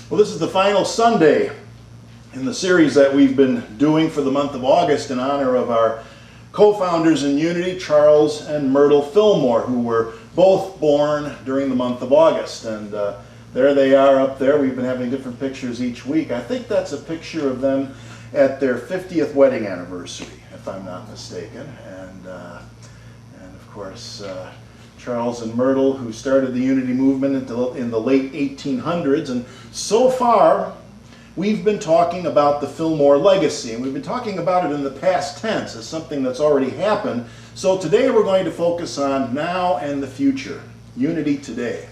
Well, this is the final Sunday in the series that we've been doing for the month of August in honor of our co-founders in Unity, Charles and Myrtle Fillmore, who were both born during the month of August. And there they are up there. We've been having different pictures each week. I think that's a picture of them at their 50th wedding anniversary, if I'm not mistaken. And of course, Charles and Myrtle, who started the Unity movement in the late 1800s. And so far, we've been talking about the Fillmore Legacy, and we've been talking about it in the past tense as something that's already happened. So today we're going to focus on now and the future, Unity today.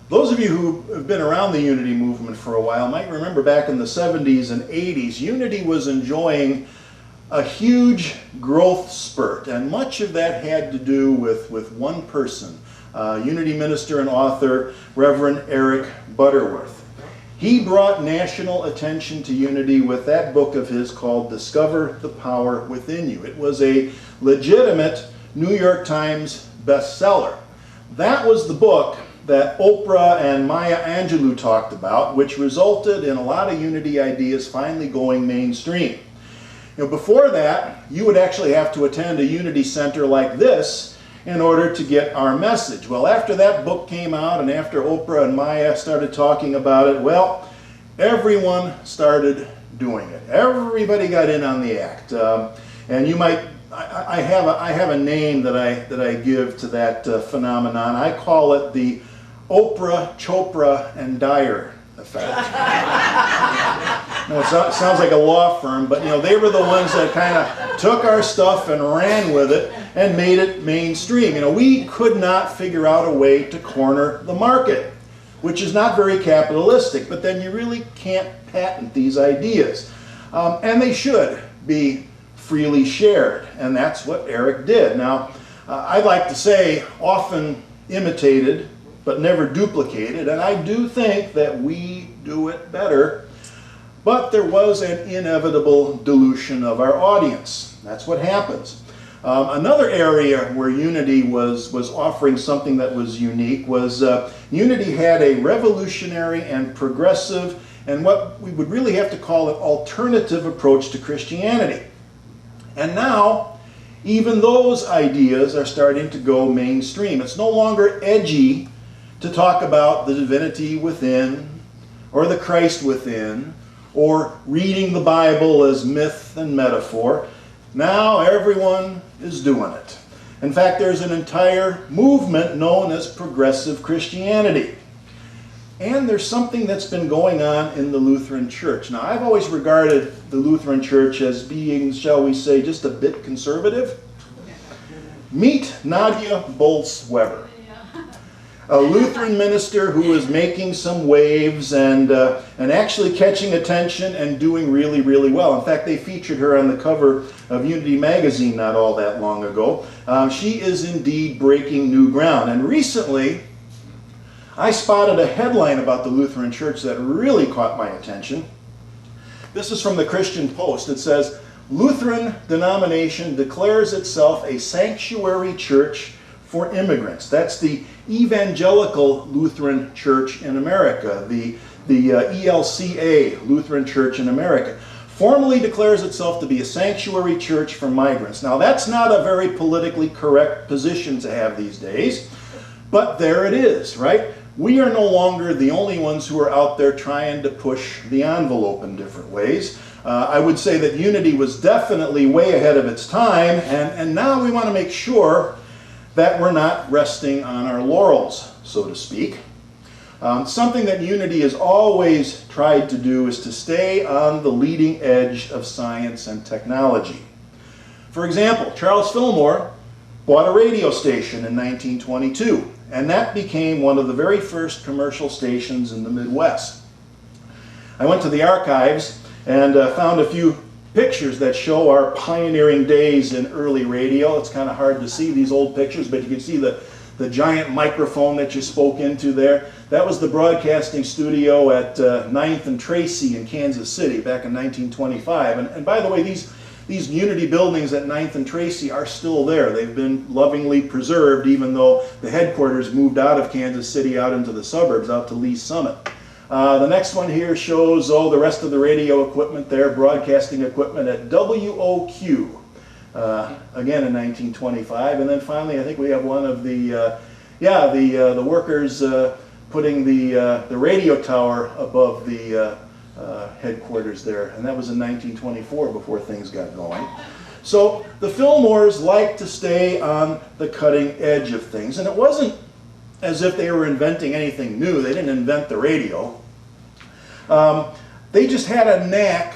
Those of you who have been around the Unity movement for a while might remember back in the 70s and 80s, Unity was enjoying a huge growth spurt, and much of that had to do with one person, Unity minister and author, Reverend Eric Butterworth. He brought national attention to Unity with that book of his called Discover the Power Within You. It was a legitimate New York Times bestseller. That was the book that Oprah and Maya Angelou talked about, which resulted in a lot of Unity ideas finally going mainstream. Before that, you would actually have to attend a Unity Center like this in order to get our message. Well, after that book came out and after Oprah and Maya started talking about it, well, everyone started doing it. Everybody got in on the act. And you might, I have a name that I give to that phenomenon. I call it the Oprah, Chopra, and Dyer effect. No, it sounds like a law firm, but they were the ones that kind of took our stuff and ran with it and made it mainstream. We could not figure out a way to corner the market, which is not very capitalistic, but then you really can't patent these ideas. And they should be freely shared, and that's what Eric did. Now, I'd like to say often imitated, but never duplicated, and I do think that we do it better. But there was an inevitable dilution of our audience. That's what happens. Another area where Unity was offering something that was unique was Unity had a revolutionary and progressive and what we would really have to call an alternative approach to Christianity. And now, even those ideas are starting to go mainstream. It's no longer edgy to talk about the divinity within or the Christ within, or reading the Bible as myth and metaphor. Now everyone is doing it. In fact, there's an entire movement known as progressive Christianity. And there's something that's been going on in the Lutheran Church. Now, I've always regarded the Lutheran Church as being, shall we say, just a bit conservative. Meet Nadia Bolz-Weber, a Lutheran minister who is making some waves and actually catching attention and doing really, really well. In fact, they featured her on the cover of Unity magazine not all that long ago. She is indeed breaking new ground. And recently, I spotted a headline about the Lutheran Church that really caught my attention. This is from the Christian Post. It says, Lutheran denomination declares itself a sanctuary church for immigrants. That's the Evangelical Lutheran Church in America, the ELCA Lutheran Church in America, formally declares itself to be a sanctuary church for migrants. Now, that's not a very politically correct position to have these days, but there it is, right? We are no longer the only ones who are out there trying to push the envelope in different ways. I would say that Unity was definitely way ahead of its time, and now we want to make sure that we're not resting on our laurels, so to speak. Something that Unity has always tried to do is to stay on the leading edge of science and technology. For example, Charles Fillmore bought a radio station in 1922, and that became one of the very first commercial stations in the Midwest. I went to the archives and found a few pictures that show our pioneering days in early radio. It's kind of hard to see these old pictures, but you can see the giant microphone that you spoke into there. That was the broadcasting studio at 9th and Tracy in Kansas City back in 1925. And by the way, these Unity buildings at 9th and Tracy are still there. They've been lovingly preserved, even though the headquarters moved out of Kansas City out into the suburbs, out to Lee's Summit. The next one here shows, the rest of the radio equipment there, broadcasting equipment at WOQ, again in 1925. And then finally, I think we have one of the workers putting the radio tower above the headquarters there. And that was in 1924 before things got going. So the Fillmores liked to stay on the cutting edge of things. And it wasn't as if they were inventing anything new. They didn't invent the radio. They just had a knack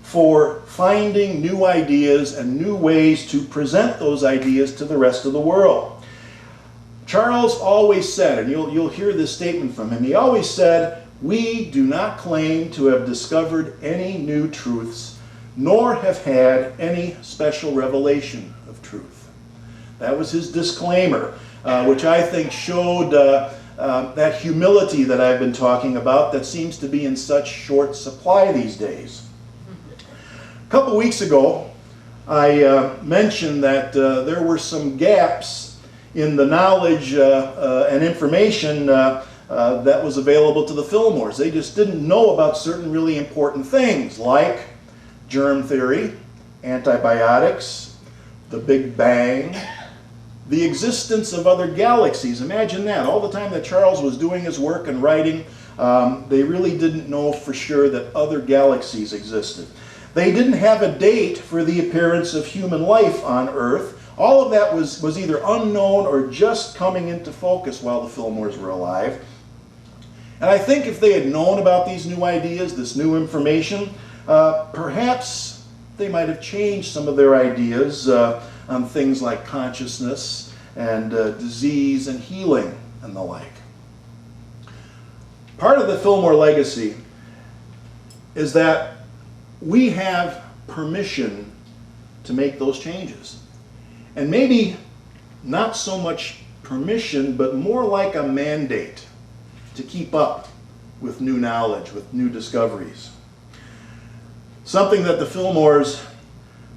for finding new ideas and new ways to present those ideas to the rest of the world. Charles always said, and you'll hear this statement from him, he always said, "We do not claim to have discovered any new truths, nor have had any special revelation of truth." That was his disclaimer, which I think showed that humility that I've been talking about that seems to be in such short supply these days. A couple weeks ago, I mentioned that there were some gaps in the knowledge and information that was available to the Fillmores. They just didn't know about certain really important things like germ theory, antibiotics, the Big Bang, the existence of other galaxies. Imagine that. All the time that Charles was doing his work and writing, they really didn't know for sure that other galaxies existed. They didn't have a date for the appearance of human life on Earth. All of that was either unknown or just coming into focus while the Fillmores were alive. And I think if they had known about these new ideas, this new information, perhaps they might have changed some of their ideas on things like consciousness and disease and healing and the like. Part of the Fillmore legacy is that we have permission to make those changes. And maybe not so much permission, but more like a mandate to keep up with new knowledge, with new discoveries. Something that the Fillmores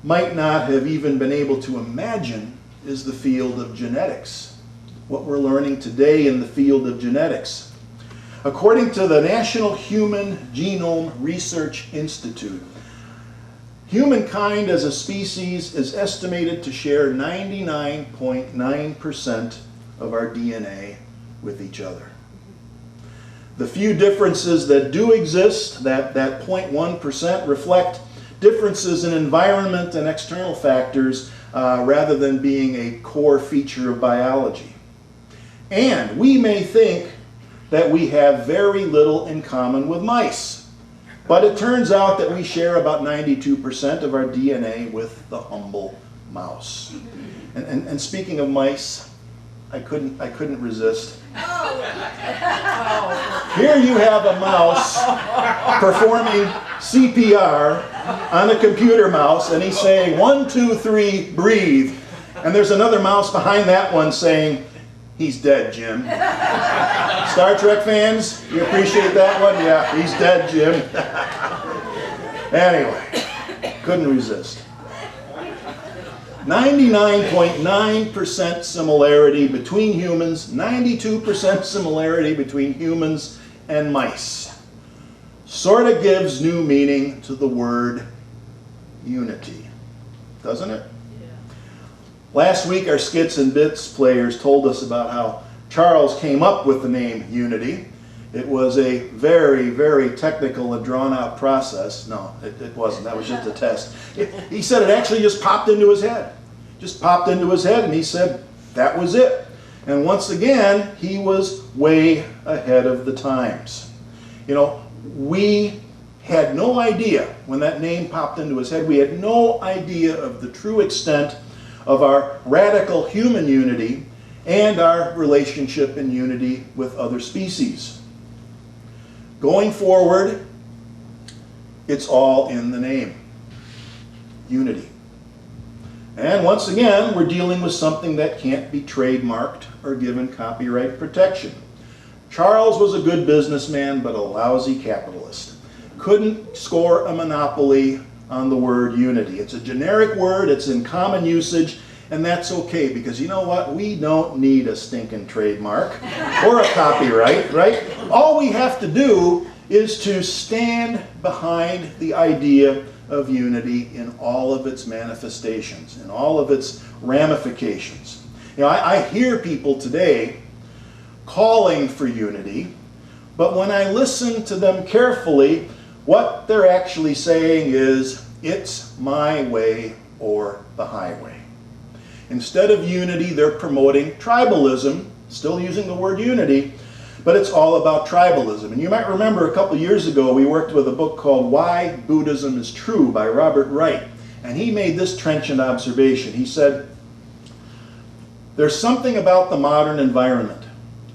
might not have even been able to imagine is the field of genetics. What we're learning today in the field of genetics. According to the National Human Genome Research Institute, humankind as a species is estimated to share 99.9% of our DNA with each other. The few differences that do exist, that 0.1%, reflect differences in environment and external factors rather than being a core feature of biology. And we may think that we have very little in common with mice. But it turns out that we share about 92% of our DNA with the humble mouse. And speaking of mice, I couldn't resist. Here you have a mouse performing CPR on a computer mouse, and he's saying, 1, 2, 3, breathe. And there's another mouse behind that one saying, "He's dead, Jim." Star Trek fans, you appreciate that one? Yeah, he's dead, Jim. Anyway, couldn't resist. 99.9% similarity between humans, 92% similarity between humans and mice. Sort of gives new meaning to the word unity, doesn't it? Last week, our Skits and Bits players told us about how Charles came up with the name Unity. It was a very, very technical and drawn-out process. No, it wasn't. That was just a test. He said it actually just popped into his head. Just popped into his head, and he said that was it. And once again, he was way ahead of the times. You know, we had no idea when that name popped into his head. We had no idea of the true extent of our radical human unity and our relationship in unity with other species. Going forward, it's all in the name. Unity. And once again, we're dealing with something that can't be trademarked or given copyright protection. Charles was a good businessman, but a lousy capitalist. Couldn't score a monopoly on the word unity. It's a generic word, it's in common usage, And that's okay, because you know what? We don't need a stinking trademark or a copyright, right? All we have to do is to stand behind the idea of unity in all of its manifestations, in all of its ramifications. You know, I hear people today calling for unity, but when I listen to them carefully, what they're actually saying is, it's my way or the highway. Instead of unity, they're promoting tribalism, still using the word unity, but it's all about tribalism. And you might remember a couple years ago, we worked with a book called Why Buddhism is True by Robert Wright. And he made this trenchant observation. He said, there's something about the modern environment,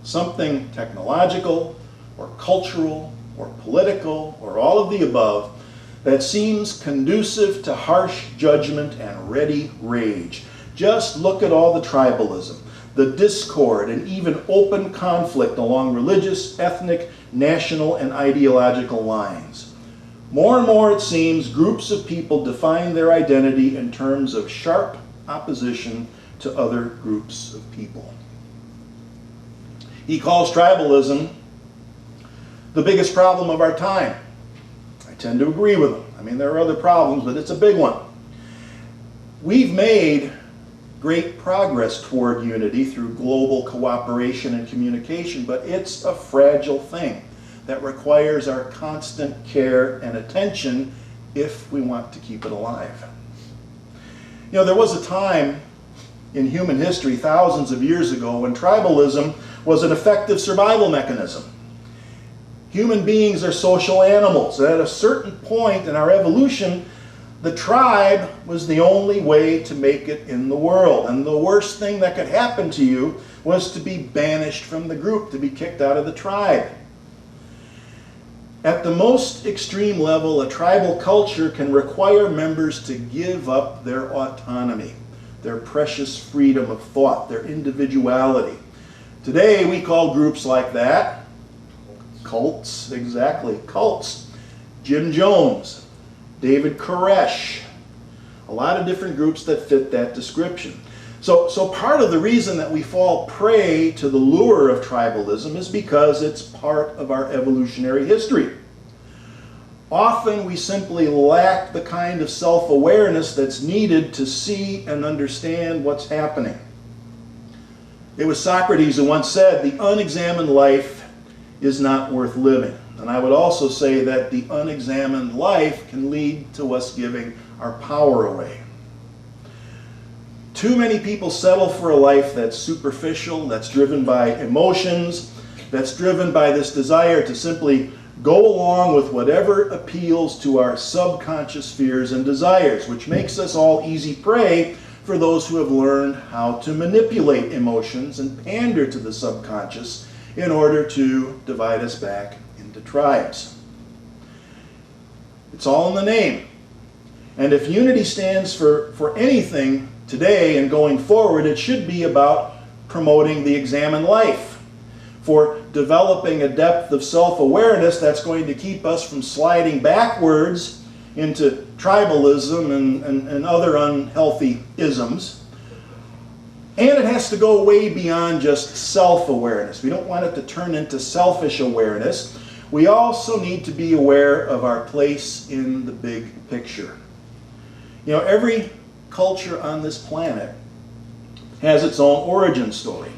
something technological or cultural or political or all of the above, that seems conducive to harsh judgment and ready rage. Just look at all the tribalism, the discord, and even open conflict along religious, ethnic, national, and ideological lines. More and more, it seems, groups of people define their identity in terms of sharp opposition to other groups of people. He calls tribalism the biggest problem of our time. I tend to agree with him. I mean, there are other problems, but it's a big one. We've made great progress toward unity through global cooperation and communication, but it's a fragile thing that requires our constant care and attention if we want to keep it alive. You know, there was a time in human history thousands of years ago when tribalism was an effective survival mechanism. Human beings are social animals. At a certain point in our evolution, the tribe was the only way to make it in the world. And the worst thing that could happen to you was to be banished from the group, to be kicked out of the tribe. At the most extreme level, a tribal culture can require members to give up their autonomy, their precious freedom of thought, their individuality. Today, we call groups like that cults. Exactly, cults. Jim Jones, David Koresh, a lot of different groups that fit that description. So part of the reason that we fall prey to the lure of tribalism is because it's part of our evolutionary history. Often we simply lack the kind of self-awareness that's needed to see and understand what's happening. It was Socrates who once said, the unexamined life is not worth living. And I would also say that the unexamined life can lead to us giving our power away. Too many people settle for a life that's superficial, that's driven by emotions, that's driven by this desire to simply go along with whatever appeals to our subconscious fears and desires, which makes us all easy prey for those who have learned how to manipulate emotions and pander to the subconscious in order to divide us back into tribes. It's all in the name. And if unity stands for anything today and going forward, it should be about promoting the examined life, for developing a depth of self-awareness that's going to keep us from sliding backwards into tribalism and other unhealthy isms. And it has to go way beyond just self-awareness. We don't want it to turn into selfish awareness. We also need to be aware of our place in the big picture. You know, every culture on this planet has its own origin story.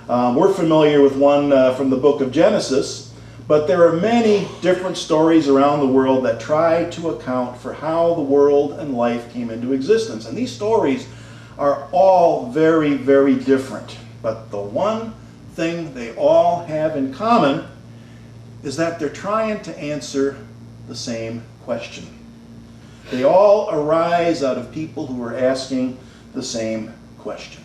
We're familiar with one from the book of Genesis, but there are many different stories around the world that try to account for how the world and life came into existence. And these stories are all very, very different. But the one thing they all have in common is that they're trying to answer the same question. They all arise out of people who are asking the same question.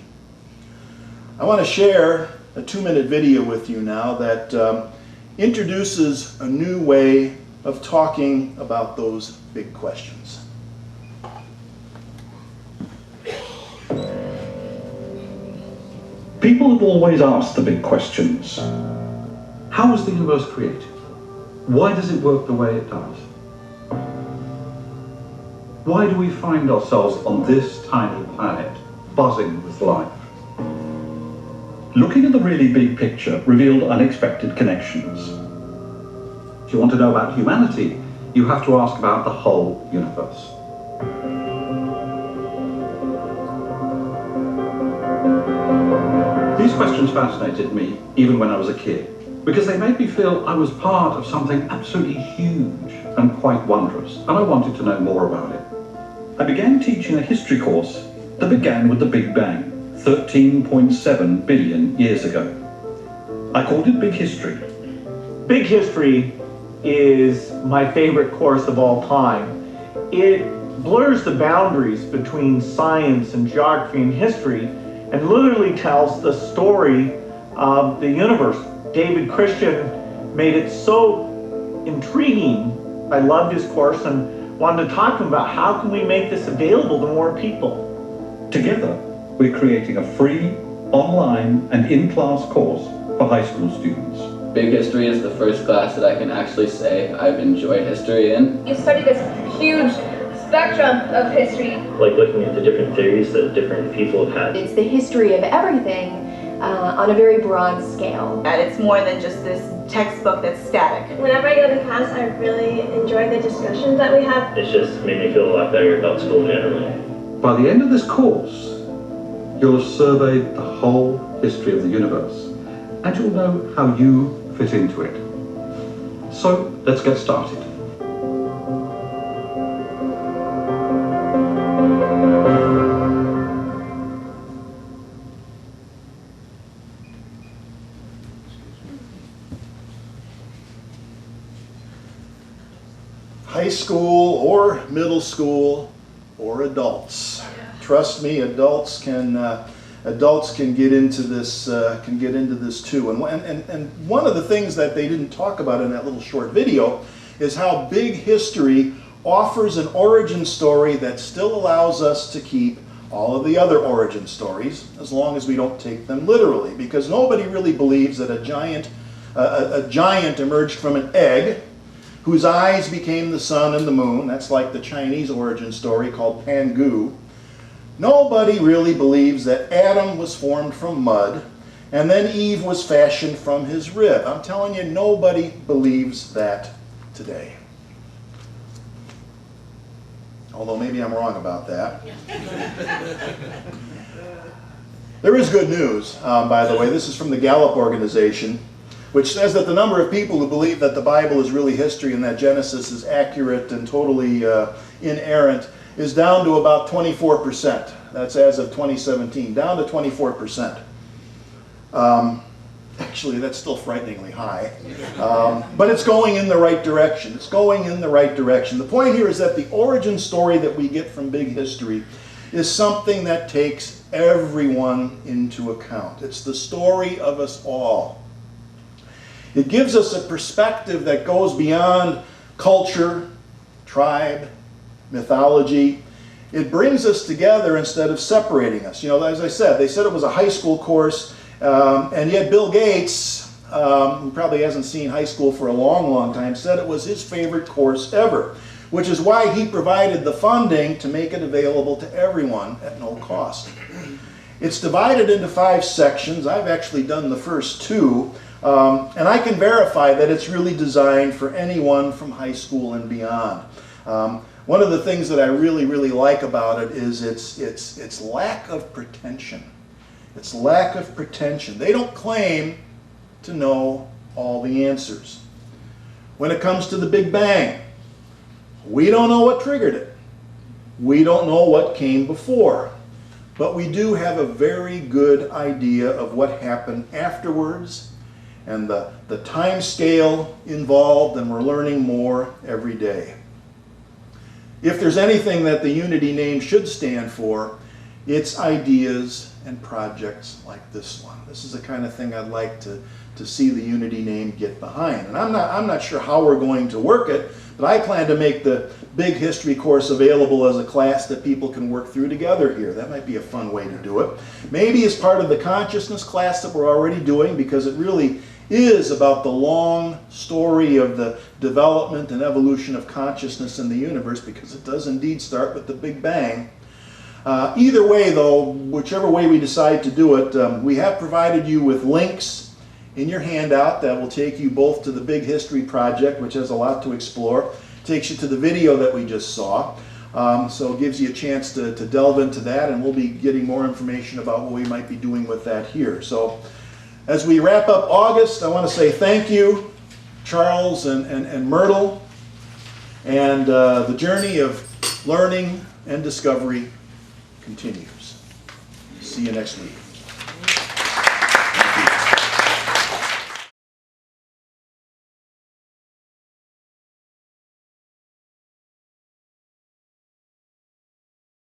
I want to share a 2-minute video with you now that introduces a new way of talking about those big questions. People have always asked the big questions. How was the universe created? Why does it work the way it does? Why do we find ourselves on this tiny planet buzzing with life. Looking at the really big picture revealed unexpected connections. If you want to know about humanity, you have to ask about the whole universe. These questions fascinated me even when I was a kid, because they made me feel I was part of something absolutely huge and quite wondrous, and I wanted to know more about it. I began teaching a history course that began with the Big Bang, 13.7 billion years ago. I called it Big History. Big History is my favorite course of all time. It blurs the boundaries between science and geography and history and literally tells the story of the universe. David Christian made it so intriguing. I loved his course and wanted to talk to him about how can we make this available to more people. Together, we're creating a free, online and in-class course for high school students. Big History is the first class that I can actually say I've enjoyed history in. You study this huge spectrum of history. Like looking at the different theories that different people have had. It's the history of everything on a very broad scale. And it's more than just this textbook that's static. Whenever I go to class, I really enjoy the discussions that we have. It's just made me feel a lot better about school generally. By the end of this course, you'll have surveyed the whole history of the universe, and you'll know how you fit into it. So, let's get started. High school or middle school or adults. Trust me, adults can get into this too. And one of the things that they didn't talk about in that little short video is how Big History offers an origin story that still allows us to keep all of the other origin stories as long as we don't take them literally, because nobody really believes that a giant emerged from an egg whose eyes became the sun and the moon. That's like the Chinese origin story called Pangu. Nobody really believes that Adam was formed from mud and then Eve was fashioned from his rib. I'm telling you, nobody believes that today. Although maybe I'm wrong about that. There is good news, by the way. This is from the Gallup organization, which says that the number of people who believe that the Bible is really history and that Genesis is accurate and totally inerrant is down to about 24%. That's as of 2017, down to 24%. Actually, that's still frighteningly high. But it's going in the right direction. It's going in the right direction. The point here is that the origin story that we get from Big History is something that takes everyone into account. It's the story of us all. It gives us a perspective that goes beyond culture, tribe, mythology. It brings us together instead of separating us. You know, as I said, they said it was a high school course, and yet Bill Gates, who probably hasn't seen high school for a long, long time, said it was his favorite course ever, which is why he provided the funding to make it available to everyone at no cost. It's divided into 5 sections. I've actually done the first 2. And I can verify that it's really designed for anyone from high school and beyond. One of the things that I really, really like about it is its lack of pretension. Its lack of pretension. They don't claim to know all the answers. When it comes to the Big Bang, we don't know what triggered it. We don't know what came before. But we do have a very good idea of what happened afterwards and the time scale involved, and we're learning more every day. If there's anything that the Unity name should stand for, it's ideas and projects like this one. This is the kind of thing I'd like to see the Unity name get behind. And I'm not sure how we're going to work it, but I plan to make the Big History course available as a class that people can work through together here. That might be a fun way to do it. Maybe as part of the consciousness class that we're already doing, because it really is about the long story of the development and evolution of consciousness in the universe, because it does indeed start with the Big Bang. Either way, though, whichever way we decide to do it, we have provided you with links in your handout that will take you both to the Big History Project, which has a lot to explore, takes you to the video that we just saw. So it gives you a chance to delve into that, and we'll be getting more information about what we might be doing with that here. So as we wrap up August, I want to say thank you, Charles and Myrtle, and the journey of learning and discovery continues. See you next week.